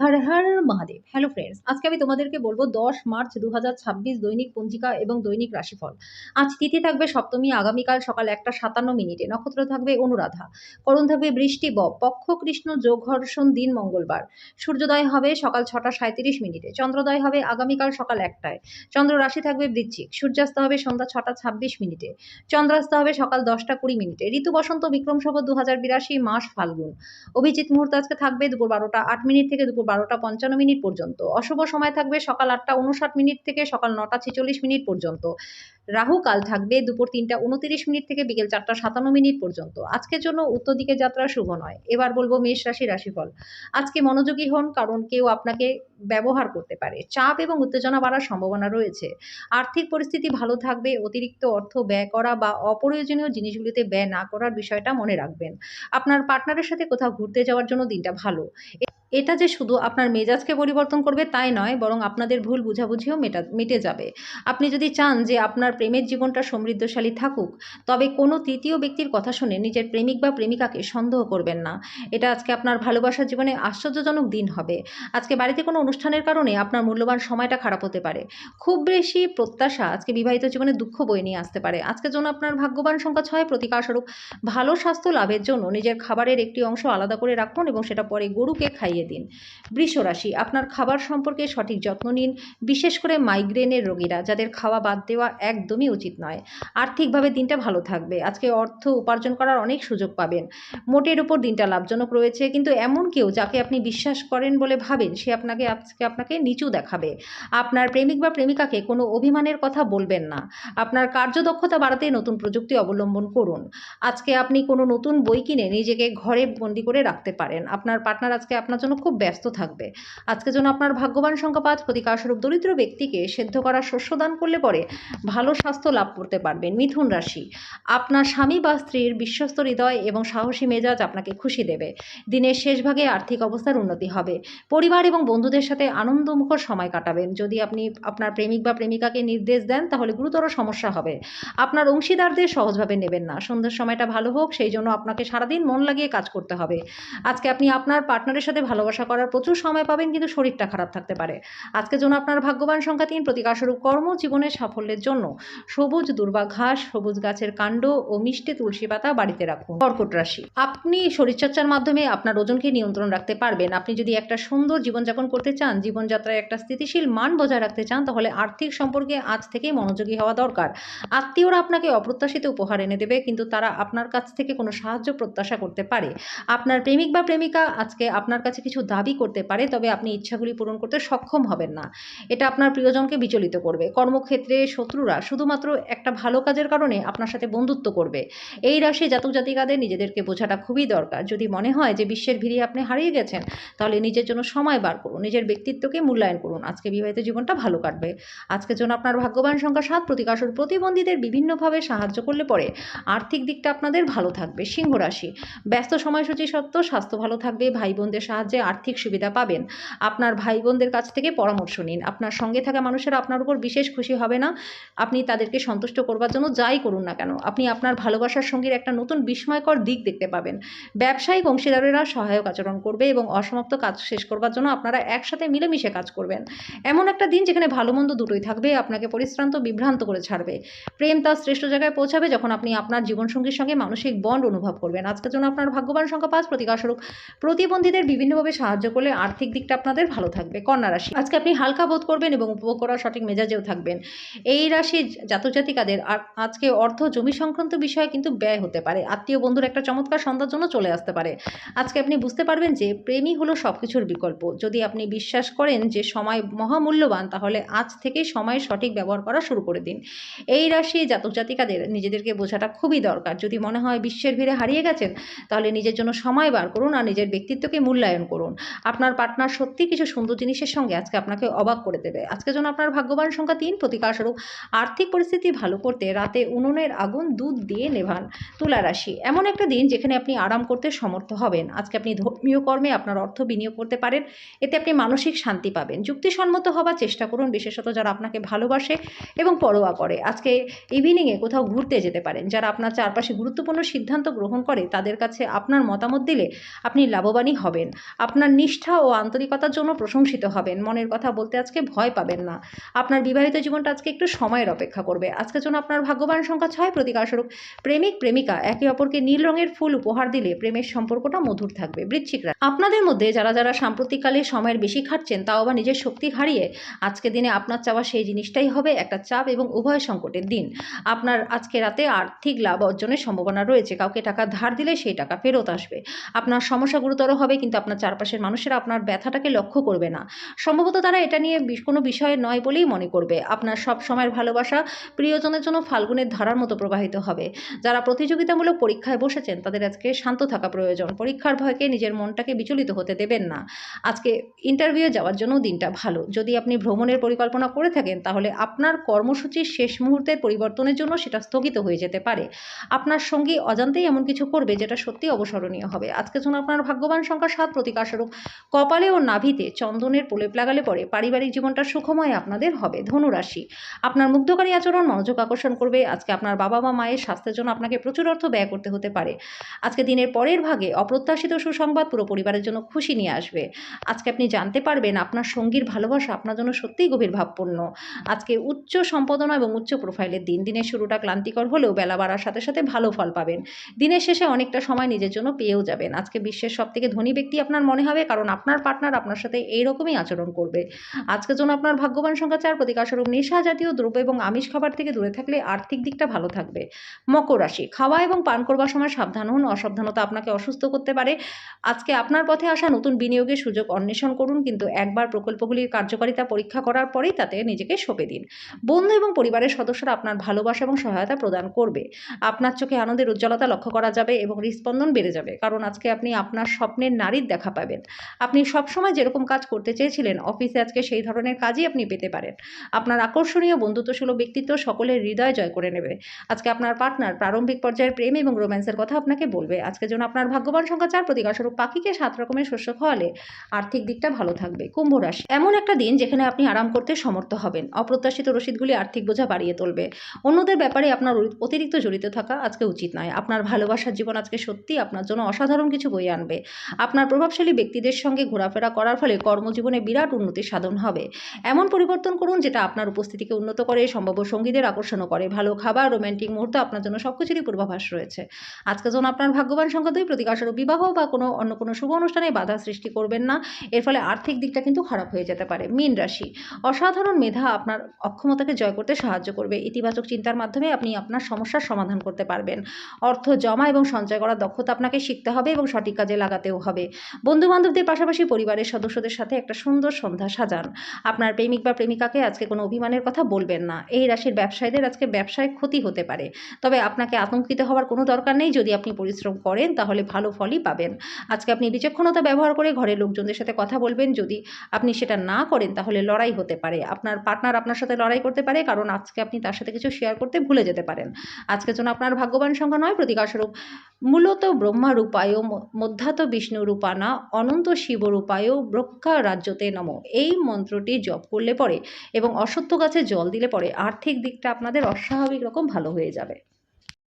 Har Har Mahadev. Hello friends, আজকে আমি তোমাদেরকে বলবো ১০ মার্চ ২০২৬ দৈনিক পঞ্জিকা এবং দৈনিক রাশিফল। আজ তিথি থাকবে সপ্তমী, আগামীকাল সকাল ১টা ৫৭ মিনিটে। নক্ষত্র থাকবে অনুরাধা, করণ থাকবে বৃষ্টি বব, পক্ষ কৃষ্ণ, যোগ হর্ষণ, দিন মঙ্গলবার। সূর্যোদয় হবে সকাল ৬টা ৩৭ মিনিটে, চন্দ্রোদয় হবে আগামীকাল সকাল ১টায়। চন্দ্র রাশি থাকবে বৃশ্চিক, সূর্যাস্ত হবে সন্ধ্যা ৬টা ২৬ মিনিটে, চন্দ্রাস্ত হবে সকাল ১০টা ২০ মিনিটে। ঋতু বসন্ত, বিক্রম সংবৎ ২০৮২, মাস ফাল্গুন। অভিজিৎ মুহূর্ত আজকে থাকবে দুপুর ১২টা ৮ মিনিট থেকে দুপুর ১২টা ৫৫ মিনিট পর্যন্ত। অশুভ সময় থাকবে সকাল ৮টা ৫৯ মিনিট থেকে সকাল ৯টা ৪৬ মিনিট পর্যন্ত। রাহু কাল থাকবে দুপুর ৩টা ২৯ মিনিট থেকে বিকেল ৪টা ৫৭ মিনিট পর্যন্ত। আজকের জন্য উত্তর দিকে যাত্রা শুভ নয়। এবার বলবো মেষ রাশি রাশিফল। আজকে মনোযোগী হন, কারণ কেউ আপনাকে ব্যবহার করতে পারে। চাপ এবং উত্তেজনা বাড়ার সম্ভাবনা রয়েছে। আর্থিক পরিস্থিতি ভালো থাকবে। অতিরিক্ত অর্থ ব্যয় করা বা অপ্রয়োজনীয় জিনিসগুলিতে ব্যয় না করার বিষয়টা মনে রাখবেন। আপনার পার্টনারের সাথে কোথাও ঘুরতে যাওয়ার জন্য দিনটা ভালো। এটা যে শুধু আপনার মেজাজকে পরিবর্তন করবে তাই নয়, বরং আপনাদের ভুল বুঝাবুঝিও মিটে যাবে। আপনি যদি চান যে আপনার প্রেমের জীবনটা সমৃদ্ধশালী থাকুক, তবে কোনো তৃতীয় ব্যক্তির কথা শুনে নিজের প্রেমিক বা প্রেমিকাকে সন্দেহ করবেন না। এটা আজকে আপনার ভালোবাসার জীবনে আশ্চর্যজনক দিন হবে। আজকে বাড়িতে কোনো অনুষ্ঠানের কারণে আপনার মূল্যবান সময়টা খারাপ হতে পারে। খুব বেশি প্রত্যাশা আজকে বিবাহিত জীবনে দুঃখ বয়ে নিয়ে আসতে পারে। আজকের জন্য আপনার ভাগ্যবান সংখ্যা ৬। প্রতিকারস্বরূপ ভালো স্বাস্থ্য লাভের জন্য নিজের খাবারের একটি অংশ আলাদা করে রাখুন এবং সেটা পরে গরুকে খাইয়ে দিন। বৃষ রাশি, আপনার খাবার সম্পর্কে সঠিক যত্ন নিন, বিশেষ করে মাইগ্রেনের রোগীরা, যাদের খাওয়া বাদ দেওয়া একদমই উচিত নয়। আর্থিকভাবে দিনটা ভালো থাকবে। আজকে অর্থ উপার্জন করার অনেক সুযোগ পাবেন। মোটের উপর দিনটা লাভজনক রয়েছে, কিন্তু এমন কেউ যাকে আপনি বিশ্বাস করেন বলে ভাবেন, সে আপনাকে নিচু দেখাবে। আপনার প্রেমিক বা প্রেমিকাকে কোনো অভিমানের কথা বলবেন না। আপনার কার্যদক্ষতা বাড়াতে নতুন প্রযুক্তি অবলম্বন করুন। আজকে আপনি কোনো নতুন বই কিনে নিজেকে ঘরে বন্দি করে রাখতে পারেন। আপনার পার্টনার আজকে আপনার জন্য খুব ব্যস্ত থাকবে। আজকের জন্য আপনার ভাগ্যবান সংখ্যা ৫। প্রতিকারস্বরূপ দরিদ্র ব্যক্তিকে সেদ্ধ করা শস্য দান করলে পরে ভালো স্বাস্থ্য লাভ করতে পারবেন। মিথুন রাশি, আপনার স্বামী বা স্ত্রীর বিশ্বস্ত হৃদয় এবং সাহসী মেজাজ আপনাকে খুশি দেবে। দিনের শেষ ভাগে আর্থিক অবস্থার উন্নতি হবে। পরিবার এবং বন্ধুদের সাথে আনন্দমুখর সময় কাটাবেন। যদি আপনি আপনার প্রেমিক বা প্রেমিকাকে নির্দেশ দেন, তাহলে গুরুতর সমস্যা হবে। আপনার অংশীদারদের সহজভাবে নেবেন না। সন্ধ্যার সময়টা ভালো হোক, সেই জন্য আপনাকে সারাদিন মন লাগিয়ে কাজ করতে হবে। আজকে আপনি আপনার পার্টনারের সাথে ভালোবাসা করার প্রচুর সময় পাবেন, কিন্তু শরীরটা খারাপ থাকতে পারে। আজকের জন্য আপনার ভাগ্যবান সংখ্যা ৩। প্রতিকারস্বরূপ কর্মজীবনের সাফল্যের জন্য সবুজ দুর্বা ঘাস, সবুজ গাছের কাণ্ড ও মিষ্টি তুলসী পাতা বাড়িতে রাখুন। কর্কট রাশি, আপনি শরীরচর্চার মাধ্যমে আপনার ওজনকে নিয়ন্ত্রণ রাখতে পারবেন। আপনি যদি একটা সুন্দর জীবনযাপন করতে চান, জীবনযাত্রায় একটা স্থিতিশীল মান বজায় রাখতে চান, তাহলে আর্থিক সম্পর্কে আজ থেকেই মনোযোগী হওয়া দরকার। আত্মীয়রা আপনাকে অপ্রত্যাশিত উপহার এনে দেবে, কিন্তু তারা আপনার কাছ থেকে কোনো সাহায্য প্রত্যাশা করতে পারে। আপনার প্রেমিক বা প্রেমিকা আজকে আপনার কাছে কিছু দাবি করতে পারে, তবে আপনি ইচ্ছাগুলি পূরণ করতে সক্ষম হবেন না। এটা আপনার প্রিয়জনকে বিচলিত করবে। কর্মক্ষেত্রে শত্রুরা শুধুমাত্র একটা ভালো কাজের কারণে আপনার সাথে বন্ধুত্ব করবে। এই রাশি জাতক জাতিকাদের নিজেদেরকে বোঝাটা খুবই দরকার। যদি মনে হয় যে বিশ্বের ভিড়ে আপনি হারিয়ে গেছেন, তাহলে নিজের জন্য সময় বার করুন, নিজের ব্যক্তিত্বকে মূল্যায়ন করুন। আজকে বিবাহিত জীবনটা ভালো কাটবে। আজকের জন্য আপনার ভাগ্যবান সংখ্যা ৭। প্রতিকারস্বরূপ প্রতিবন্ধীদের বিভিন্নভাবে সাহায্য করলে পরে আর্থিক দিকটা আপনাদের ভালো থাকবে। সিংহ রাশি, ব্যস্ত সময়সূচি সত্ত্বেও স্বাস্থ্য ভালো থাকবে। ভাই বোনদের সাহায্যে আর্থিক সুবিধা পাবেন। আপনার ভাই বোনদের কাছ থেকে পরামর্শ নিন। আপনার সঙ্গে থাকা মানুষেরা আপনার উপর বিশেষ খুশি হবে না। আপনি তাদেরকে সন্তুষ্ট করবার জন্য যাই করুন না কেন, আপনি আপনার ভালোবাসার সঙ্গীর একটা নতুন বিস্ময়কর দিক দেখতে পাবেন। ব্যবসায়িক অংশীদারেরা সহায়ক আচরণ করবে এবং অসমাপ্ত কাজ শেষ করবার জন্য আপনারা একসাথে মিলেমিশে কাজ করবেন। এমন একটা দিন যেখানে ভালো মন্দ দুটোই থাকবে। আপনাকে পরিশ্রান্ত বিভ্রান্ত করে ছাড়বে। প্রেম তার শ্রেষ্ঠ জায়গায় পৌঁছাবে যখন আপনি আপনার জীবনসঙ্গীর সঙ্গে মানসিক বন্ড অনুভব করবেন। আজকের জন্য আপনার ভাগ্যবান সংখ্যা ৫। প্রতিকারস্বরূপ প্রতিবন্ধীদের বিভিন্নভাবে সাহায্য করলে আর্থিক দিকটা আপনাদের ভালো থাকবে। কন্যা রাশি, আজকে আপনি হালকা বোধ করবেন এবং উপভোগ করার সঠিক মেজাজেও থাকবেন। এই রাশির জাতক জাতিকাদের আজকে অর্থ জমি সংক্রান্ত বিষয়ে কিন্তু ব্যয় হতে পারে। আত্মীয় বন্ধুর একটা চমৎকার সন্ধ্যার জন্য চলে আসতে পারে। আজকে আপনি বুঝতে পারবেন যে প্রেমই হলো সবকিছুর বিকল্প। যদি আপনি বিশ্বাস করেন যে সময় মহামূল্যবান, তাহলে আজ থেকেই সময়ের সঠিক ব্যবহার করা শুরু করে দিন। এই রাশি জাতক জাতিকাদের নিজেদেরকে বোঝাটা খুবই দরকার। যদি মনে হয় বিশ্বের ভিড়ে হারিয়ে গেছেন, তাহলে নিজের জন্য সময় বার করুন আর নিজের ব্যক্তিত্বকে মূল্যায়ন করুন। আপনার পার্টনার সত্যি কিছু সুন্দর জিনিসের সঙ্গে আজকে আপনাকে অবাক করে দেবে। আজকের জন্য আপনার ভাগ্যবান সংখ্যা ৩। প্রতিকারস্বরূপ আর্থিক আর্থিক পরিস্থিতি ভালো করতে রাতে উনুনের আগুন দুধ দিয়ে নেভান। তুলা রাশি, এমন একটা দিন যেখানে আপনি আরাম করতে সমর্থ হবেন। আজকে আপনি ধর্মীয় কর্মে আপনার অর্থ বিনিয়োগ করতে পারেন, এতে আপনি মানসিক শান্তি পাবেন। যুক্তিসম্মত হবার চেষ্টা করুন, বিশেষত যারা আপনাকে ভালোবাসে এবং পরোয়া করে। আজকে ইভিনিংয়ে কোথাও ঘুরতে যেতে পারেন। যারা আপনার চারপাশে গুরুত্বপূর্ণ সিদ্ধান্ত গ্রহণ করে তাদের কাছে আপনার মতামত দিলে আপনি লাভবানই হবেন। আপনার নিষ্ঠা ও আন্তরিকতার জন্য প্রশংসিত হবেন। মনের কথা বলতে আজকে ভয় পাবেন না। আপনার বিবাহিত জীবনটা আজকে একটু সময়ের অপেক্ষা করবে। আজকের জন্য আপনার ভাগ্যবান সংখ্যা 6, প্রতিকারস্বরূপ প্রেমিক প্রেমিকা একে অপরকে নীল রঙের ফুল উপহার দিলে প্রেমের সম্পর্কটা মধুর থাকবে। বৃশ্চিক রাশি, আপনাদের মধ্যে যারা যারা সাম্প্রতিককালে সময়ের বেশি খাটছেন, তাও আবার নিজের শক্তি হারিয়ে, আজকের দিনে আপনার চাওয়া সেই জিনিসটাই হবে, একটা চাপ এবং উভয় সংকটের দিন। আপনার আজকে রাতে আর্থিক লাভ অর্জনের সম্ভাবনা রয়েছে। কাউকে টাকা ধার দিলে সেই টাকা ফেরত আসবে। আপনার সমস্যা গুরুতর হবে, কিন্তু আপনার চারপাশের মানুষেরা আপনার ব্যথাটাকে লক্ষ্য করবে না। সম্ভবত তারা এটা নিয়ে কোনো বিষয় নয় বলেই মনে করবে। আপনার সব সময়ের ভালোবাসা প্রিয়জনের জন্য ফাল্গুনের ধারার মতো প্রবাহিত হবে। যারা প্রতিযোগিতামূলক পরীক্ষায় বসেছেন তাদের আজকে শান্ত থাকা প্রয়োজন। পরীক্ষার ভয়কে নিজের মনটাকে বিচলিত হতে দেবেন না। আজকে ইন্টারভিউ যাওয়ার জন্য দিনটা ভালো। যদি আপনি ভ্রমণের পরিকল্পনা করে থাকেন তাহলে আপনার কর্মসূচির শেষ মুহূর্তের পরিবর্তনের জন্য সেটা স্থগিত হয়ে যেতে পারে। আপনার সঙ্গী অজান্তেই এমন কিছু করবে যেটা সত্যি অবসরণীয় হবে। আজকের জন্য আপনার ভাগ্যবান সংখ্যা 7, প্রতিকারস্বরূপ কপালে ও নাভিতে চন্দনের প্রলেপ লাগালে পরে পারিবারিক জীবনটা সুখময় আপনাদের হবে। ধনুরাশি, আপনার মুগ্ধকারী আচরণ মনোযোগ আকর্ষণ করবে। আজকে আপনার বাবা বা মায়ের স্বাস্থ্যের জন্য আপনাকে প্রচুর অর্থ ব্যয় করতে হতে পারে। আজকে দিনের পরের ভাগে অপ্রত্যাশিত সুসংবাদ পুরো পরিবারের জন্য খুশি নিয়ে আসবে। আজকে আপনি জানতে পারবেন আপনার সঙ্গীর ভালোবাসা আপনার জন্য সত্যিই গভীর ভাবপূর্ণ। আজকে উচ্চ সম্পাদনা এবং উচ্চ প্রোফাইলের দিন। দিনের শুরুটা ক্লান্তিকর হলেও বেলা বাড়ার সাথে সাথে ভালো ফল পাবেন। দিনের শেষে অনেকটা সময় নিজের জন্য পেয়েও যাবেন। আজকে বিশ্বের সবথেকে ধনী ব্যক্তি আপনার মনে হবে, কারণ আপনার পার্টনার আপনার সাথে এইরকমই আচরণ করবে। আজকের জন্য আপনার ভাগ্যবান সংখ্যা 4, প্রতিকারস্বরূপ নেশা জাতীয় দ্রব্য এবং আমিষ খাবার থেকে দূরে থাকলে আর্থিক দিকটা ভালো থাকবে। মকর রাশি, খাওয়া এবং পান করবার সময় সাবধান হন। অসাবধানতা আপনাকে অসুস্থ করতে পারে। আজকে আপনার পথে আসা নতুন বিনিয়োগের সুযোগ অন্বেষণ করুন, কিন্তু একবার প্রকল্পগুলির কার্যকারিতা পরীক্ষা করার পরেই তাতে নিজেকে সঁপে দিন। বন্ধু এবং পরিবারের সদস্যরা আপনার ভালোবাসা এবং সহায়তা প্রদান করবে। আপনার চোখে আনন্দের উজ্জ্বলতা লক্ষ্য করা যাবে এবং হৃস্পন্দন বেড়ে যাবে, কারণ আজকে আপনি আপনার স্বপ্নের নারীর দেখা পাবেন। আপনি সবসময় যেরকম কাজ করতে চেয়েছিলেন অফিসে, আজকে সেই ধরনের কাজই আপনি পেতে পারেন। আপনার আকর্ষণীয় বন্ধুত্বসুলভ ব্যক্তিত্ব সকলের হৃদয় জয় করে নেবে। আজকে আপনার পার্টনার প্রারম্ভিক পর্যায়ের প্রেম এবং রোম্যান্সের কথা আপনাকে বলবে। আজকের জন্য আপনার ভাগ্যবান সংখ্যা 4, প্রতিকারস্বরূপ পাখিকে 7 রকমের শস্য খাওয়ালে আর্থিক দিকটা ভালো থাকবে। কুম্ভ রাশি, এমন একটা দিন যেখানে আপনি আরাম করতে সমর্থ হবেন। অপ্রত্যাশিত রসিদগুলি আর্থিক বোঝা বাড়িয়ে তুলবে। অন্যদের ব্যাপারে আপনার অতিরিক্ত জড়িত থাকা আজকে উচিত নয়। আপনার ভালোবাসার জীবন আজকে সত্যি আপনার জন্য অসাধারণ কিছু বয়ে আনবে। আপনার প্রভাবশালী ব্যক্তিদের সঙ্গে ঘোরাফেরা করার ফলে কর্মজীবনে বিরাট উন্নতি সাধন হবে। এমন পরিবর্তন করুন যেটা আপনার উপস্থিতিকে উন্নত করে, সম্ভাব্য সঙ্গীদের আকর্ষণও করে। ভালো খাবার, রোম্যান্টিক মুহূর্ত আপনার জন্য সবকিছুরই পূর্বাভাস রয়েছে। আজকের জন্য আপনার ভাগ্যবান সংখ্যা 2, প্রতিকারস্বরূপ বিবাহ বা অন্য কোনো শুভ অনুষ্ঠানে বাধা সৃষ্টি করবেন না। এর ফলে আর্থিক দিকটা কিন্তু খারাপ হয়ে যেতে পারে। মীন রাশি, অসাধারণ মেধা আপনার অক্ষমতাকে জয় করতে সাহায্য করবে। ইতিবাচক চিন্তার মাধ্যমে আপনি আপনার সমস্যার সমাধান করতে পারবেন। অর্থ জমা এবং সঞ্চয় করার দক্ষতা আপনাকে শিখতে হবে এবং সঠিক কাজে লাগাতেও হবে। বন্ধু বান্ধবদের পাশাপাশি পরিবারের সদস্যদের সাথে একটা সুন্দর সন্ধ্যা সাজান। আপনার প্রেমিক বা প্রেমিকাকে আজকে কোনো অভিমানের কথা বলবেন না। এই রাশির ব্যবসায়ীদের আজকে ব্যবসায় ক্ষতি হতে পারে, তবে আপনাকে আতঙ্কিত হওয়ার কোনো দরকার নেই। যদি আপনি পরিশ্রম করেন তাহলে ভালো ফলই পাবেন। আজকে আপনি বিচক্ষণতা ব্যবহার করে ঘরের লোকজনদের সাথে কথা বলবেন। যদি আপনি সেটা না করেন তাহলে লড়াই হতে পারে। আপনার পার্টনার আপনার সাথে লড়াই করতে পারে, কারণ আজকে আপনি তার সাথে কিছু শেয়ার করতে ভুলে যেতে পারেন। আজকের জন্য আপনার ভাগ্যবান সংখ্যা 9, প্রতিকারস্বরূপ মূলত ব্রহ্মারূপায় মধ্যাত বিষ্ণুরূপানা অনন্ত শিবরূপায় ব্রহ্মা রাজ্যতে নমঃ, এই মন্ত্রটি জপ করলে পরে এবং অশ্বত্থ গাছে জল দিলে পরে আর্থিক দিকটা আপনাদের অস্বাভাবিক রকম ভালো হয়ে যাবে।